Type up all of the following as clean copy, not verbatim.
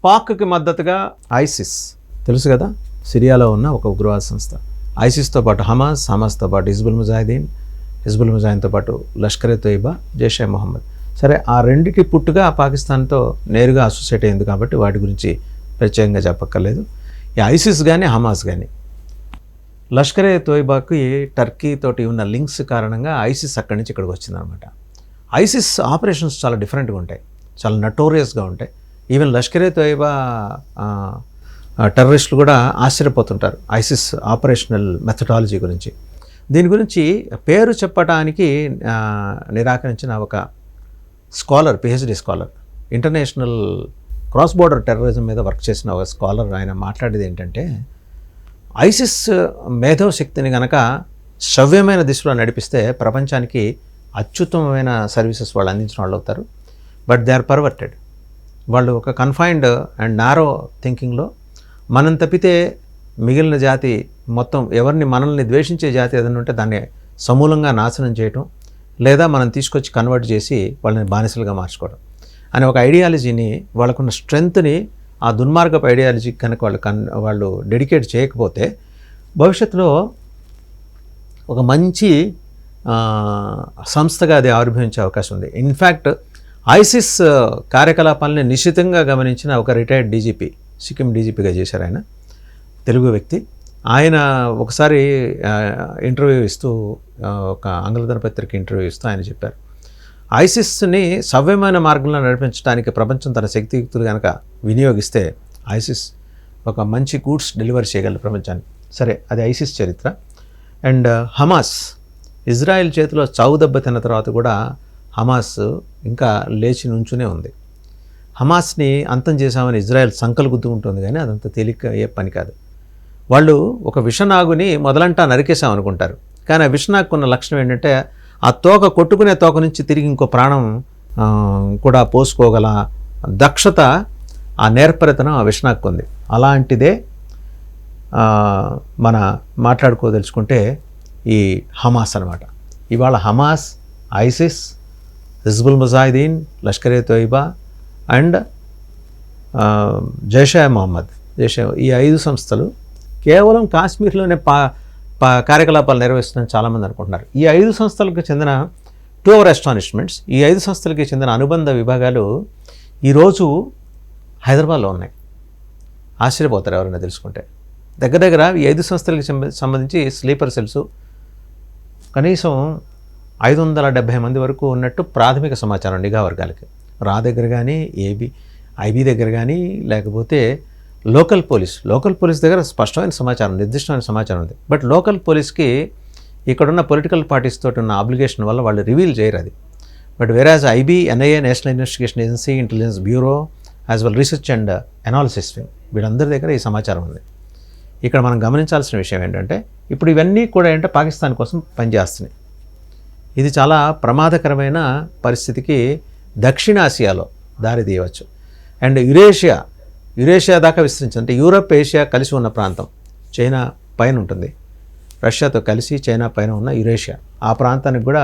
పాక్కి మద్దతుగా ఐసిస్ తెలుసు కదా, సిరియాలో ఉన్న ఒక ఉగ్రవాద సంస్థ. ఐసిస్తో పాటు హమాస్తో పాటు హిజ్బుల్ ముజాహిదీన్తో పాటు లష్కర్ ఎ తోయిబా, జైషే మొహమ్మద్. సరే, ఆ రెండిటి పుట్టుగా పాకిస్తాన్తో నేరుగా అసోసియేట్ అయింది కాబట్టి వాటి గురించి ప్రత్యేకంగా చెప్పక్కర్లేదు. ఈ ఐసిస్ కానీ హమాస్ కానీ లష్కర్ ఎ తోయిబాకి టర్కీ తోటి ఉన్న లింక్స్ కారణంగా ఐసిస్ అక్కడి నుంచి ఇక్కడికి వచ్చిందనమాట. ఐసిస్ ఆపరేషన్స్ చాలా డిఫరెంట్గా ఉంటాయి, చాలా నటోరియస్గా ఉంటాయి. ఈవెన్ లష్కర్ ఎ తోయిబా టెర్రరిస్టులు కూడా ఆశ్చర్యపోతుంటారు ఐసిస్ ఆపరేషనల్ మెథడాలజీ గురించి. దీని గురించి పేరు చెప్పడానికి నిరాకరించిన ఒక scholar, PhD scholar, international cross border terrorism మీద వర్క్ చేసిన ఒక స్కాలర్, ఆయన మాట్లాడేది ఏంటంటే ఐసిస్ మేధో శక్తిని కనుక సవ్యమైన దిశలో నడిపిస్తే ప్రపంచానికి అత్యుత్తమమైన సర్వీసెస్ వాళ్ళు అందించిన వాళ్ళు అవుతారు. But they are perverted. వాళ్ళు ఒక కన్ఫైన్డ్ అండ్ నారో థింకింగ్లో మనం తప్పితే మిగిలిన జాతి మొత్తం మనల్ని ద్వేషించే జాతి ఏదైనా ఉంటే దాన్ని సమూలంగా నాశనం చేయటం, లేదా మనం తీసుకొచ్చి కన్వర్ట్ చేసి వాళ్ళని బానిసలుగా మార్చుకోవడం అనే ఒక ఐడియాలజీని, వాళ్ళకున్న స్ట్రెంగ్త్ని, ఆ దుర్మార్గపు ఐడియాలజీ కనుక వాళ్ళు డెడికేట్ చేయకపోతే భవిష్యత్తులో ఒక మంచి సంస్థగా అది ఆవిర్భవించే అవకాశం ఉంది. ఇన్ఫ్యాక్ట్ ఐసిస్ కార్యకలాపాలని నిశ్చితంగా గమనించిన ఒక రిటైర్డ్ డీజీపీ, సిక్కిం డీజీపీగా చేశారు ఆయన, తెలుగు వ్యక్తి. ఆయన ఒకసారి ఇంటర్వ్యూ ఇస్తూ, ఒక ఆంగ్ల దినపత్రిక ఇంటర్వ్యూ ఇస్తూ ఆయన చెప్పారు, ఐసిస్ని సవ్యమైన మార్గంలో నడిపించడానికి ప్రపంచం తన శక్తియుక్తులు కనుక వినియోగిస్తే ఐసిస్ ఒక మంచి గూడ్స్ డెలివరీ చేయగలరు ప్రపంచానికి. సరే, అది ఐసిస్ చరిత్ర. అండ్ హమాస్, ఇజ్రాయెల్ చేతిలో చావు దెబ్బ తిన్న తర్వాత కూడా హమాస్ ఇంకా లేచి నుంచునే ఉంది. హమాస్ని అంతం చేశామని ఇజ్రాయెల్ సంకలు గుద్దుకుంటుంది, కానీ అదంత తేలిక ఏ పని కాదు. వాళ్ళు ఒక విషనాగుని మొదలంటా నరికేశామనుకుంటారు, కానీ ఆ విషనాగుకున్న లక్షణం ఏంటంటే ఆ తోక కొట్టుకునే తోక నుంచి తిరిగి ఇంకో ప్రాణం కూడా పోసుకోగల దక్షత, ఆ నేర్పరితనం ఆ విషనాగ్కుంది. అలాంటిదే మన మాట్లాడుకోదలుచుకుంటే ఈ హమాస్ అనమాట. ఇవాళ హమాస్, ఐసిస్, హిజ్బుల్ ముజాహిదీన్, లష్కర్ ఎ తోయిబా అండ్ జైషే మొహమ్మద్, ఈ 5 సంస్థలు కేవలం కాశ్మీర్లోనే కార్యకలాపాలు నిర్వహిస్తుందని చాలామంది అనుకుంటున్నారు. ఈ 5 సంస్థలకు చెందిన, టు అవర్ అస్టానిష్మెంట్స్, ఈ 5 సంస్థలకి చెందిన అనుబంధ విభాగాలు ఈరోజు హైదరాబాద్లో ఉన్నాయి. ఆశ్చర్యపోతారు ఎవరైనా తెలుసుకుంటే. దగ్గర ఈ 5 సంస్థలకి సంబంధించి స్లీపర్ సెల్స్ కనీసం 570 మంది వరకు ఉన్నట్టు ప్రాథమిక సమాచారం నిఘా వర్గాలకి. రా దగ్గర కానీ, ఐబీ దగ్గర కానీ, లేకపోతే లోకల్ పోలీస్ దగ్గర స్పష్టమైన సమాచారం, నిర్దిష్టమైన సమాచారం ఉంది. బట్ లోకల్ పోలీస్కి ఇక్కడున్న పొలిటికల్ పార్టీస్ తోటి ఉన్న అబ్లిగేషన్ వల్ల వాళ్ళు రివీల్ చేయరు అది. But whereas IB, NIA, National Investigation Agency, Intelligence Bureau, as well Research and Analysis Wing, వీళ్ళందరి దగ్గర ఈ సమాచారం ఉంది. ఇక్కడ మనం గమనించాల్సిన విషయం ఏంటంటే ఇప్పుడు ఇవన్నీ కూడా ఏంటంటే పాకిస్తాన్ కోసం పనిచేస్తున్నాయి. ఇది చాలా ప్రమాదకరమైన పరిస్థితికి దక్షిణాసియాలో దారి తీయవచ్చు. అండ్ యురేషియా దాకా విస్తరించింది. అంటే యూరప్, ఏషియా కలిసి ఉన్న ప్రాంతం, చైనా పైన ఉంటుంది, రష్యాతో కలిసి చైనా పైన ఉన్న యురేషియా, ఆ ప్రాంతానికి కూడా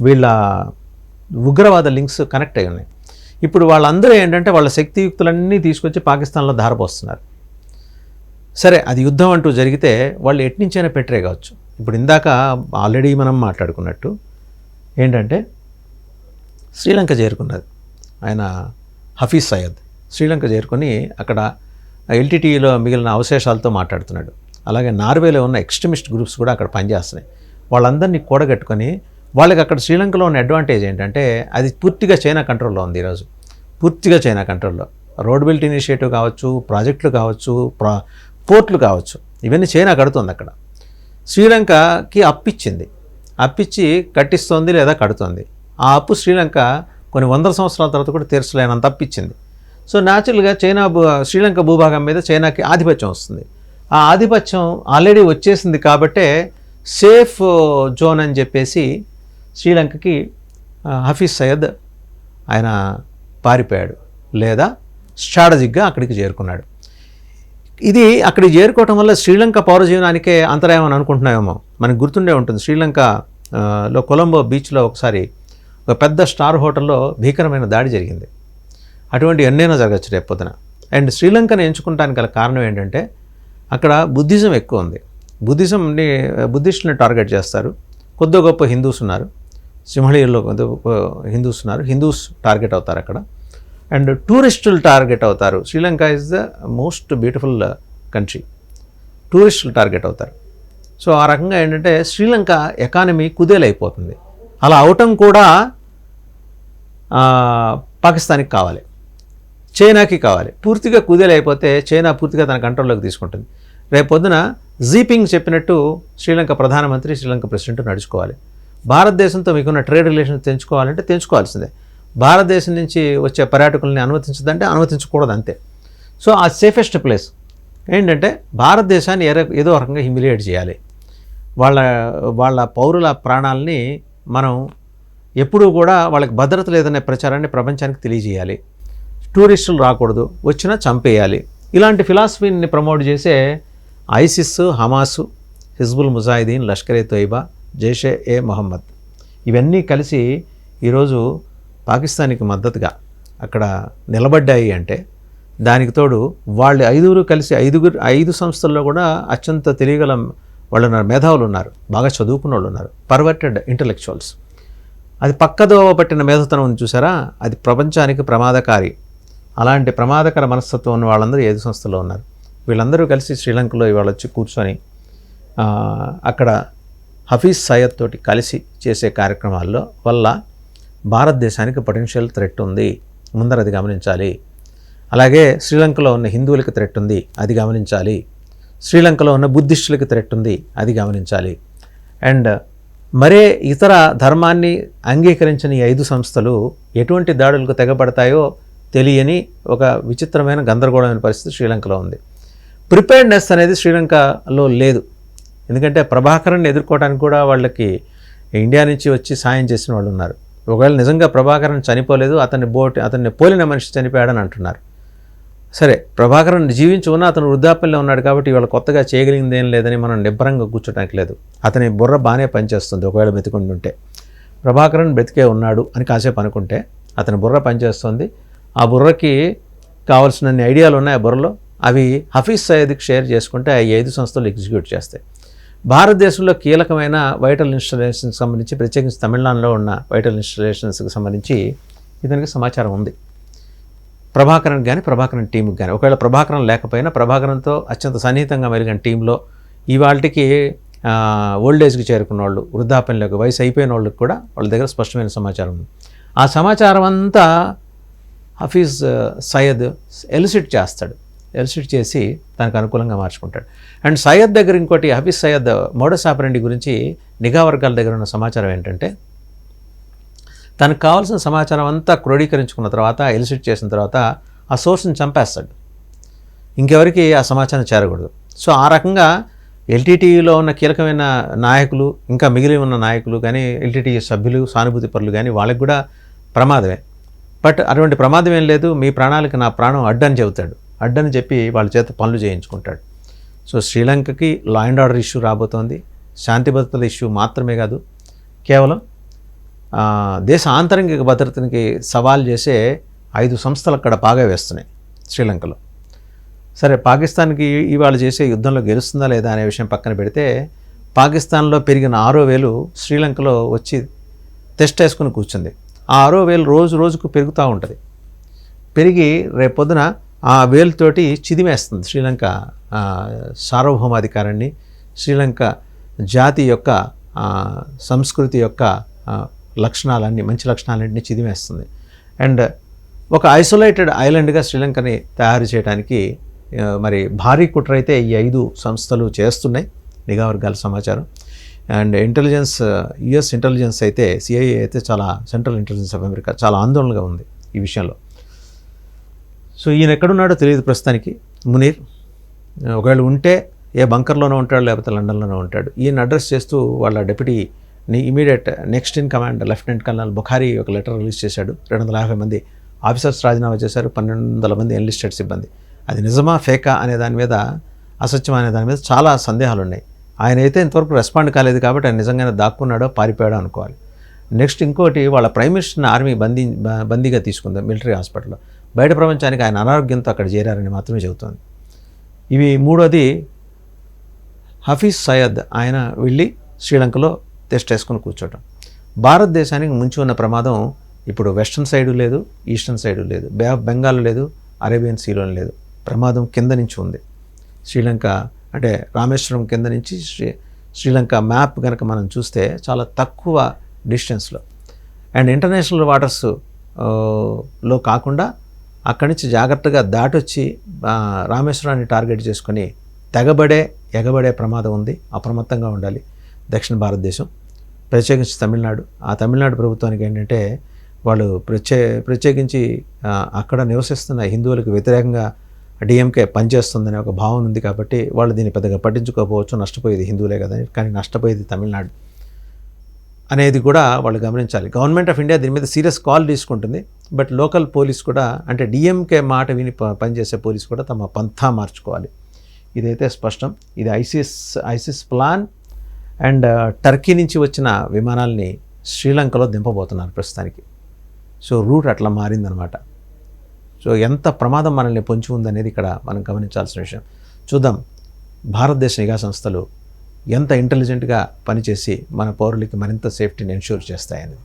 వీళ్ళ ఉగ్రవాద లింక్స్ కనెక్ట్ అయి ఉన్నాయి. ఇప్పుడు వాళ్ళందరూ ఏంటంటే వాళ్ళ శక్తియుక్తులన్నీ తీసుకొచ్చి పాకిస్తాన్లో ధారపోస్తున్నారు. సరే, అది యుద్ధం అంటూ జరిగితే వాళ్ళు ఎట్నుంచైనా పెట్టరే కావచ్చు. ఇప్పుడు ఇందాక ఆల్రెడీ మనం మాట్లాడుకున్నట్టు ఏంటంటే శ్రీలంక చేరుకున్నది ఆయన హఫీజ్ సయ్యద్. శ్రీలంక చేరుకొని అక్కడ ఎల్టీటీఈలో మిగిలిన అవశేషాలతో మాట్లాడుతున్నాడు. అలాగే నార్వేలో ఉన్న ఎక్స్ట్రీమిస్ట్ గ్రూప్స్ కూడా అక్కడ పనిచేస్తున్నాయి. వాళ్ళందరినీ కూడగట్టుకొని వాళ్ళకి అక్కడ శ్రీలంకలో ఉన్న అడ్వాంటేజ్ ఏంటంటే అది పూర్తిగా చైనా కంట్రోల్లో ఉంది. ఈరోజు పూర్తిగా చైనా కంట్రోల్లో. రోడ్ బిల్ట్ ఇనిషియేటివ్ కావచ్చు, ప్రాజెక్టులు కావచ్చు, పోర్ట్లు కావచ్చు, ఇవన్నీ చైనా కడుతుంది. అక్కడ శ్రీలంకకి అప్పిచ్చి కట్టిస్తోంది లేదా కడుతోంది. ఆ అప్పు శ్రీలంక కొన్ని 100 సంవత్సరాల తర్వాత కూడా తీర్చలేనంత అప్పిచ్చింది. సో న్యాచురల్గా శ్రీలంక భూభాగం మీద చైనాకి ఆధిపత్యం వస్తుంది. ఆ ఆధిపత్యం ఆల్రెడీ వచ్చేసింది కాబట్టే సేఫ్ జోన్ అని చెప్పేసి శ్రీలంకకి హఫీజ్ సయ్యద్ ఆయన పారిపోయాడు, లేదా స్ట్రాటజిక్గా అక్కడికి చేరుకున్నాడు. ఇది అక్కడికి చేరుకోవటం వల్ల శ్రీలంక పౌరజీవనానికే అంతరాయం అని అనుకుంటున్నామేమో. మనకు గుర్తుండే ఉంటుంది, శ్రీలంకలో కొలంబో బీచ్లో ఒకసారి ఒక పెద్ద స్టార్ హోటల్లో భీకరమైన దాడి జరిగింది. అటువంటి ఎన్నైనా జరగచ్చు రేపు పొద్దున. అండ్ శ్రీలంకను ఎంచుకుంటానికి గల కారణం ఏంటంటే అక్కడ బుద్ధిజం ఎక్కువ ఉంది. బుద్ధిస్టుని టార్గెట్ చేస్తారు. కొద్ది గొప్ప హిందూస్ ఉన్నారు, సింహళీలో కొద్ది గొప్ప హిందూస్ ఉన్నారు. హిందూస్ టార్గెట్ అవుతారు అక్కడ. అండ్ టూరిస్టులు టార్గెట్ అవుతారు. Sri Lanka is the most beautiful country. టూరిస్టులు టార్గెట్ అవుతారు. సో ఆ రకంగా ఏంటంటే శ్రీలంక ఎకానమీ కుదేలైపోతుంది. అలా అవటం కూడా పాకిస్తాన్కి కావాలి, చైనాకి కావాలి. పూర్తిగా కుదేలైపోతే చైనా పూర్తిగా తన కంట్రోల్లోకి తీసుకుంటుంది. రేపు పొద్దున జీపింగ్ చెప్పినట్టు శ్రీలంక ప్రధానమంత్రి, శ్రీలంక ప్రెసిడెంట్ నడుచుకోవాలి. భారతదేశంతో మీకున్న ట్రేడ్ రిలేషన్స్ తెంచుకోవాలంటే తెంచుకోవాల్సిందే. భారతదేశం నుంచి వచ్చే పర్యాటకుల్ని అనుమతించదంటే అనుమతించకూడదు, అంతే. సో ఆ సేఫెస్ట్ ప్లేస్ ఏంటంటే భారతదేశాన్ని ఏదో రకంగా హ్యూమిలియేట్ చేయాలి. వాళ్ళ పౌరుల ప్రాణాలని మనం ఎప్పుడూ కూడా వాళ్ళకి భద్రత లేదనే ప్రచారాన్ని ప్రపంచానికి తెలియజేయాలి. టూరిస్టులు రాకూడదు, వచ్చినా చంపేయాలి. ఇలాంటి ఫిలాసఫీని ప్రమోట్ చేసే ఐసిస్, హమాస్, హిజ్బుల్ ముజాహిదీన్, లష్కర్-ఏ తోయిబా, జైషే మొహమ్మద్ ఇవన్నీ కలిసి ఈరోజు పాకిస్తాన్కి మద్దతుగా అక్కడ నిలబడ్డాయి. అంటే దానికి తోడు వాళ్ళు ఐదుగురు కలిసి ఐదు సంస్థల్లో కూడా అత్యంత తెలియగల వాళ్ళు ఉన్నారు, మేధావులు ఉన్నారు, బాగా చదువుకున్న వాళ్ళు ఉన్నారు, పర్వర్టెడ్ ఇంటలెక్చువల్స్. అది పక్కదోవ పట్టిన మేధతనం ఉంది చూసారా, అది ప్రపంచానికి ప్రమాదకారి. అలాంటి ప్రమాదకర మనస్తత్వం ఉన్న వాళ్ళందరూ 5 సంస్థల్లో ఉన్నారు. వీళ్ళందరూ కలిసి శ్రీలంకలో ఇవాళ వచ్చి కూర్చొని అక్కడ హఫీజ్ సయ్యద్ తోటి కలిసి చేసే కార్యక్రమాల్లో వల్ల భారతదేశానికి పొటెన్షియల్ థ్రెట్ ఉంది, ముందర అది గమనించాలి. అలాగే శ్రీలంకలో ఉన్న హిందువులకి థ్రెట్ ఉంది, అది గమనించాలి. శ్రీలంకలో ఉన్న బుద్ధిస్టులకి థ్రెట్ ఉంది, అది గమనించాలి. అండ్ మరే ఇతర ధర్మాన్ని అంగీకరించిన ఈ 5 సంస్థలు ఎటువంటి దాడులకు తెగపడతాయో తెలియని ఒక విచిత్రమైన గందరగోళమైన పరిస్థితి శ్రీలంకలో ఉంది. ప్రిపేర్డ్నెస్ అనేది శ్రీలంకలో లేదు. ఎందుకంటే ప్రభాకరన్ని ఎదుర్కోవడానికి కూడా వాళ్ళకి ఇండియా నుంచి వచ్చి సాయం చేసిన వాళ్ళు ఉన్నారు. ఒకవేళ నిజంగా ప్రభాకరన్ చనిపోలేదు, అతన్ని పోలిన మనిషి చనిపోయాడని అంటున్నారు. సరే, ప్రభాకరన్ జీవించి ఉన్నా అతను వృద్ధాప్యంలో ఉన్నాడు కాబట్టి ఇవాళ కొత్తగా చేయగలిగింది ఏం లేదని మనం నిబ్బరంగా కూర్చోడానికి లేదు. అతని బుర్ర బాగానే పనిచేస్తుంది. ఒకవేళ బతికుంటుంటే ప్రభాకరన్ బ్రతికే ఉన్నాడు అని కాసేపు అనుకుంటే అతని బుర్ర పనిచేస్తుంది. ఆ బుర్రకి కావాల్సినన్ని ఐడియాలు ఉన్నాయి ఆ బుర్రలో. అవి హఫీజ్ సయ్యద్కి షేర్ చేసుకుంటే ఆ 5 సంస్థలు ఎగ్జిక్యూట్ చేస్తాయి. భారతదేశంలో కీలకమైన వైటల్ ఇన్స్టాలేషన్స్కి సంబంధించి, ప్రత్యేకించి తమిళనాడులో ఉన్న వైటల్ ఇన్స్టాలేషన్స్కి సంబంధించి ఇతనికి సమాచారం ఉంది. ప్రభాకరన్ కానీ, ప్రభాకరన్ టీంకి కానీ. ఒకవేళ ప్రభాకరన్ లేకపోయినా ప్రభాకరన్తో అత్యంత సన్నిహితంగా మెలిగిన టీంలో ఇవాళకి ఓల్డేజ్కి చేరుకున్న వాళ్ళు, వృద్ధాప్యంలోకి వయసు అయిపోయిన వాళ్ళకి కూడా వాళ్ళ దగ్గర స్పష్టమైన సమాచారం ఉంది. ఆ సమాచారం అంతా హఫీజ్ సయ్యద్ ఎలిసిట్ చేస్తాడు. ఎలిసిట్ చేసి తనకు అనుకూలంగా మార్చుకుంటాడు. అండ్ సయ్యద్ దగ్గర ఇంకోటి, హఫీజ్ సయ్యద్ మోడస్ ఆపరెండి గురించి నిఘా వర్గాల దగ్గర ఉన్న సమాచారం ఏంటంటే, తనకు కావాల్సిన సమాచారం అంతా క్రోడీకరించుకున్న తర్వాత, ఎలిసిట్ చేసిన తర్వాత ఆ సోర్స్ని చంపేస్తాడు. ఇంకెవరికి ఆ సమాచారం చేరకూడదు. సో ఆ రకంగా ఎల్టీటీలో ఉన్న కీలకమైన నాయకులు, ఇంకా మిగిలి ఉన్న నాయకులు కానీ, ఎల్టీటీ సభ్యులు, సానుభూతి పరులు కానీ వాళ్ళకి కూడా ప్రమాదమే. బట్ అటువంటి ప్రమాదం ఏం లేదు. మీ ప్రాణాలకి నా ప్రాణం అడ్డని చెబుతాడు. అడ్డని చెప్పి వాళ్ళ చేత పనులు చేయించుకుంటాడు. సో శ్రీలంకకి లా అండ్ ఆర్డర్ ఇష్యూ రాబోతోంది. శాంతి భద్రతల ఇష్యూ మాత్రమే కాదు, కేవలం దేశ ఆంతరంగిక భద్రతకి సవాల్ చేసే 5 సంస్థలు అక్కడ బాగా వేస్తున్నాయి శ్రీలంకలో. సరే, పాకిస్తాన్కి ఇవాళ చేసే యుద్ధంలో గెలుస్తుందా లేదా అనే విషయం పక్కన పెడితే, పాకిస్తాన్లో పెరిగిన 6వ వేలు శ్రీలంకలో వచ్చి టెస్ట్ వేసుకుని కూర్చుంది. ఆ 6వ వేలు రోజు రోజుకు పెరుగుతూ ఉంటుంది. పెరిగి రేపొద్దున ఆ వేలుతోటి చిదిమేస్తుంది శ్రీలంక సార్వభౌమాధికారాన్ని, శ్రీలంక జాతి యొక్క సంస్కృతి యొక్క లక్షణాలన్నీ, మంచి లక్షణాలన్నింటినీ చిదిమేస్తుంది. అండ్ ఒక ఐసోలేటెడ్ ఐలాండ్గా శ్రీలంకని తయారు చేయడానికి మరి భారీ కుట్ర అయితే ఈ 5 సంస్థలు చేస్తున్నాయి, నిఘా వర్గాల సమాచారం. అండ్ ఇంటెలిజెన్స్, యుఎస్ ఇంటెలిజెన్స్ అయితే, సిఐఏ అయితే, చాలా సెంట్రల్ ఇంటెలిజెన్స్ ఆఫ్ అమెరికా చాలా ఆందోళనగా ఉంది ఈ విషయంలో. సో ఈయన ఎక్కడున్నాడో తెలియదు ప్రస్తుతానికి, మునీర్. ఒకవేళ ఉంటే ఏ బంకర్లోనో ఉంటాడు, లేకపోతే లండన్లోనో ఉంటాడు. ఈయన అడ్రస్ చేస్తూ వాళ్ళ డెప్యూటీని immediate next in command lieutenant colonel Bukhari ఒక లెటర్ రిలీజ్ చేశాడు. 250 మంది ఆఫీసర్స్ రాజీనామా చేశారు, 1200 మంది ఎన్లిస్టెడ్ సిబ్బంది. అది నిజమా ఫేకా అనే దాని మీద, అసత్యం అనే దాని మీద చాలా సందేహాలు ఉన్నాయి. ఆయన అయితే ఇంతవరకు రెస్పాండ్ కాలేదు కాబట్టి ఆయన నిజంగానే దాక్కున్నాడో పారిపోయాడో అనుకోవాలి. నెక్స్ట్ ఇంకోటి, వాళ్ళ ప్రైమ్ మినిస్టర్ని ఆర్మీ బందీగా తీసుకుంది మిలిటరీ హాస్పిటల్లో. బయట ప్రపంచానికి ఆయన అనారోగ్యంతో అక్కడ చేరారని మాత్రమే చెబుతోంది. ఇవి మూడోది హఫీజ్ సయద్, ఆయన వెళ్ళి శ్రీలంకలో టెస్ట్ వేసుకొని కూర్చోవటం. భారతదేశానికి ముంచి ఉన్న ప్రమాదం ఇప్పుడు వెస్ట్రన్ సైడు లేదు, ఈస్టర్న్ సైడు లేదు, బే ఆఫ్ బెంగాల్ లేదు, అరేబియన్ సీలో లేదు. ప్రమాదం కింద నుంచి ఉంది. శ్రీలంక అంటే రామేశ్వరం కింద నుంచి శ్రీలంక మ్యాప్ కనుక మనం చూస్తే చాలా తక్కువ డిస్టెన్స్లో అండ్ ఇంటర్నేషనల్ వాటర్స్ లో కాకుండా అక్కడి నుంచి జాగ్రత్తగా దాటొచ్చి రామేశ్వరాన్ని టార్గెట్ చేసుకొని ఎగబడే ప్రమాదం ఉంది. అప్రమత్తంగా ఉండాలి దక్షిణ భారతదేశం, ప్రత్యేకించి తమిళనాడు. ఆ తమిళనాడు ప్రభుత్వానికి ఏంటంటే వాళ్ళు ప్రత్యేకించి అక్కడ నివసిస్తున్న హిందువులకు వ్యతిరేకంగా డిఎంకే పనిచేస్తుందనే ఒక భావన ఉంది కాబట్టి వాళ్ళు దీన్ని పెద్దగా పట్టించుకోకపోవచ్చు. నష్టపోయేది హిందువులే కదా, కానీ నష్టపోయేది తమిళనాడు అనేది కూడా వాళ్ళు గమనించాలి. గవర్నమెంట్ ఆఫ్ ఇండియా దీని మీద సీరియస్ కాల్ తీసుకుంటుంది. బట్ లోకల్ పోలీస్ కూడా అంటే డిఎంకే మాట విని పనిచేసే పోలీస్ కూడా తమ పంథా మార్చుకోవాలి. ఇదైతే స్పష్టం. ఇది ఐసిస్ ప్లాన్. అండ్ టర్కీ నుంచి వచ్చిన విమానాల్ని శ్రీలంకలో దింపబోతున్నారు ప్రస్తుతానికి. సో రూట్ అట్లా మారిందనమాట. సో ఎంత ప్రమాదం మనల్ని పొంచి ఉందనేది ఇక్కడ మనం గమనించాల్సిన విషయం. చూద్దాం భారతదేశ నిఘా సంస్థలు ఎంత ఇంటెలిజెంట్గా పనిచేసి మన పౌరులకి మరింత సేఫ్టీని ఎన్ష్యూర్ చేస్తాయనేది.